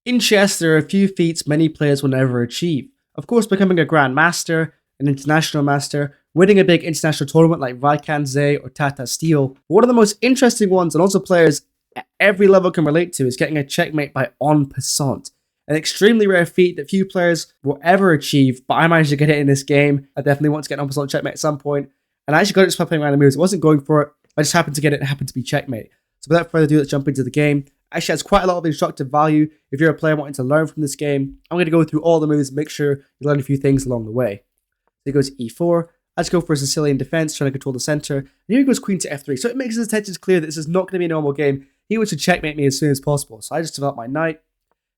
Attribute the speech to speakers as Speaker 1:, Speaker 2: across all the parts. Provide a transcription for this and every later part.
Speaker 1: In chess, there are a few feats many players will never achieve. Of course, becoming a grandmaster, an international master, winning a big international tournament like Vaikanze or Tata Steel. One of the most interesting ones, and also players at every level can relate to, is getting a checkmate by en passant. An extremely rare feat that few players will ever achieve, but I managed to get it in this game. I definitely want to get an en passant checkmate at some point. And I actually got it just by playing random moves. I wasn't going for it. I just happened to get it and it happened to be checkmate. So without further ado, let's jump into the game. Actually has quite a lot of instructive value if you're a player wanting to learn from this game. I'm going to go through all the moves and make sure you learn a few things along the way. So he goes e4. I just go for a Sicilian defense, trying to control the center. And here he goes queen to f3. So it makes his intentions clear that this is not going to be a normal game. He wants to checkmate me as soon as possible. So I just develop my knight.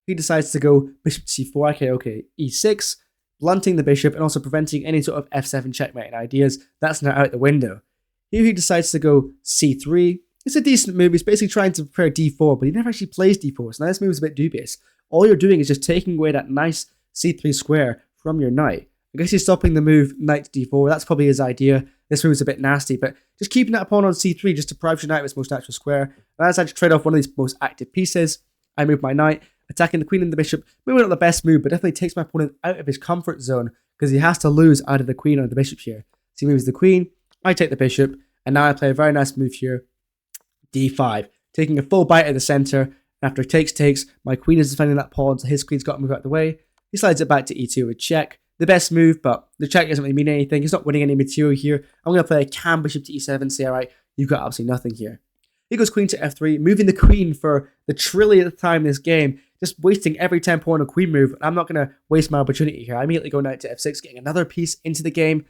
Speaker 1: He decides to go bishop to c4. Okay, e6. Blunting the bishop and also preventing any sort of f7 checkmate ideas. That's now out the window. Here he decides to go c3. It's a decent move. He's basically trying to prepare d4, but he never actually plays d4, so now this move is a bit dubious. All you're doing is just taking away that nice c3 square from your knight. I guess he's stopping the move knight to d4. That's probably his idea. This move is a bit nasty, but just keeping that pawn on c3 just deprives your knight of its most natural square. And I decided to trade off one of these most active pieces. I move my knight, attacking the queen and the bishop. Maybe not the best move, but definitely takes my opponent out of his comfort zone because he has to lose either the queen or the bishop here. So he moves the queen, I take the bishop, and now I play a very nice move here. d5, taking a full bite at the center, and after takes, my queen is defending that pawn, so his queen's got to move out of the way. He slides it back to e2 with check. The best move, but the check doesn't really mean anything. He's not winning any material here. I'm going to play a cam bishop to e7, say, alright, you've got absolutely nothing here. He goes queen to f3, moving the queen for the trillionth time in this game, just wasting every 10 pawn on a queen move. I'm not going to waste my opportunity here. I immediately go knight to f6, getting another piece into the game, and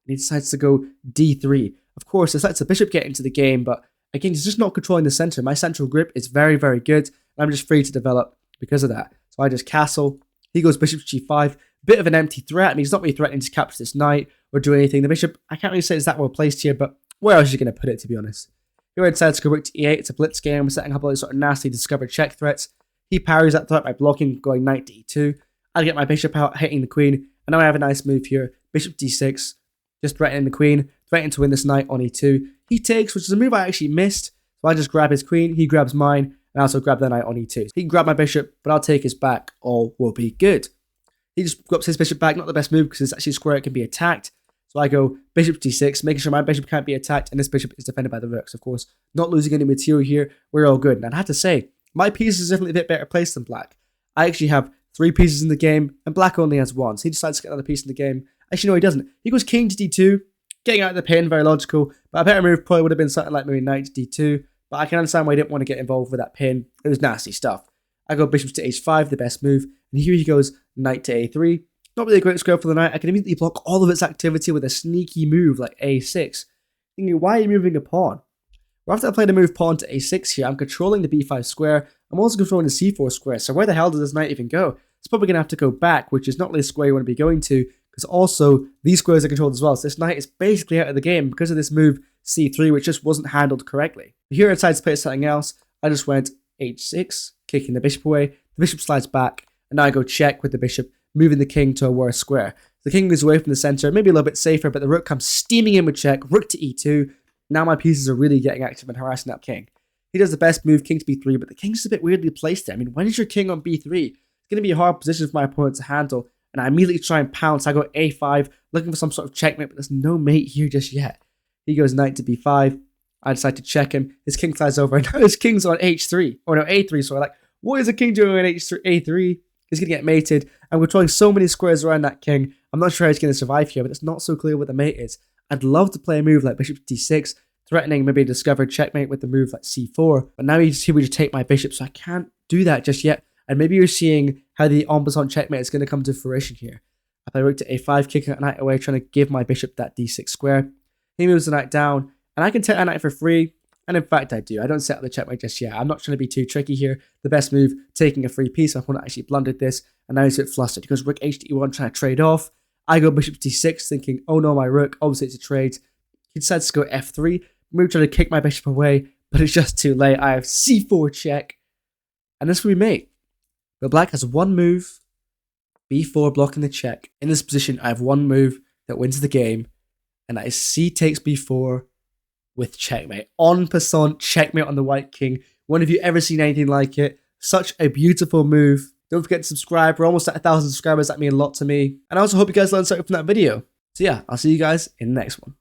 Speaker 1: he decides to go d3. Of course, this lets the bishop get into the game, but again, he's just not controlling the center. My central grip is very, very good, and I'm just free to develop because of that. So I just castle. He goes bishop to g5. Bit of an empty threat. I mean, he's not really threatening to capture this knight or do anything. The bishop, I can't really say it's that well placed here, but where else are you going to put it, to be honest? Here I decided to go rook to e8. It's a blitz game. I'm setting up all these sort of nasty discovered check threats. He parries that threat by blocking, going knight to e2. I get my bishop out, hitting the queen, and now I have a nice move here. Bishop d6, just threatening the queen, threatening to win this knight on e2. He takes, which is a move I actually missed. So I just grab his queen, he grabs mine, and I also grab the knight on e2. He can grab my bishop, but I'll take his back. All will be good. He just drops his bishop back, not the best move because it's actually a square it can be attacked. So I go bishop d6, making sure my bishop can't be attacked, and this bishop is defended by the rooks. Of course, not losing any material here, we're all good. And I have to say, my piece is definitely a bit better placed than black. I actually have 3 pieces in the game, and black only has 1. So he decides to get another piece in the game. Actually, no, he doesn't. He goes king to d2, getting out of the pin, very logical. But a better move probably would have been something like maybe knight to d2. But I can understand why he didn't want to get involved with that pin. It was nasty stuff. I go bishop to h5, the best move. And here he goes knight to a3. Not really a great square for the knight. I can immediately block all of its activity with a sneaky move like a6. Thinking, why are you moving a pawn? Well, after I play the move pawn to a6 here, I'm controlling the b5 square. I'm also controlling the c4 square. So where the hell does this knight even go? It's probably going to have to go back, which is not really a square you want to be going to, because also these squares are controlled as well. So this knight is basically out of the game because of this move c3, which just wasn't handled correctly. Here I decided to play something else. I just went h6, kicking the bishop away. The bishop slides back, and now I go check with the bishop, moving the king to a worse square. The king moves away from the center, maybe a little bit safer, but the rook comes steaming in with check, rook to e2. Now my pieces are really getting active and harassing that king. He does the best move, king to b3, but the king's a bit weirdly placed there. I mean, when is your king on b3? It's going to be a hard position for my opponent to handle, and I immediately try and pounce. I go a5, looking for some sort of checkmate, but there's no mate here just yet. He goes knight to b5. I decide to check him. His king flies over, and now his king's on h3. Or no, a3, so I'm like, what is the king doing on a3? He's going to get mated. I'm controlling so many squares around that king. I'm not sure how he's going to survive here, but it's not so clear what the mate is. I'd love to play a move like bishop d6, threatening maybe a discovered checkmate with the move like c4. But now he would just take my bishop, so I can't do that just yet. And maybe you're seeing how the en passant checkmate is going to come to fruition here. I play rook to a5, kicking that knight away, trying to give my bishop that d6 square. He moves the knight down, and I can take that knight for free. And in fact, I do. I don't set up the checkmate just yet. I'm not trying to be too tricky here. The best move, taking a free piece. My opponent actually blundered this, and now he's a bit flustered. He goes rook h to e1, trying to trade off. I go bishop d6, thinking, oh no, my rook. Obviously, it's a trade. He decides to go f3. Move trying to kick my bishop away, but it's just too late. I have c4 check, and this will be mate. But black has one move, b4 blocking the check. In this position, I have one move that wins the game, and that is c takes b4 with checkmate. En passant checkmate on the white king. When have you ever seen anything like it? Such a beautiful move. Don't forget to subscribe. We're almost at 1,000 subscribers. That means a lot to me. And I also hope you guys learned something from that video. So yeah, I'll see you guys in the next one.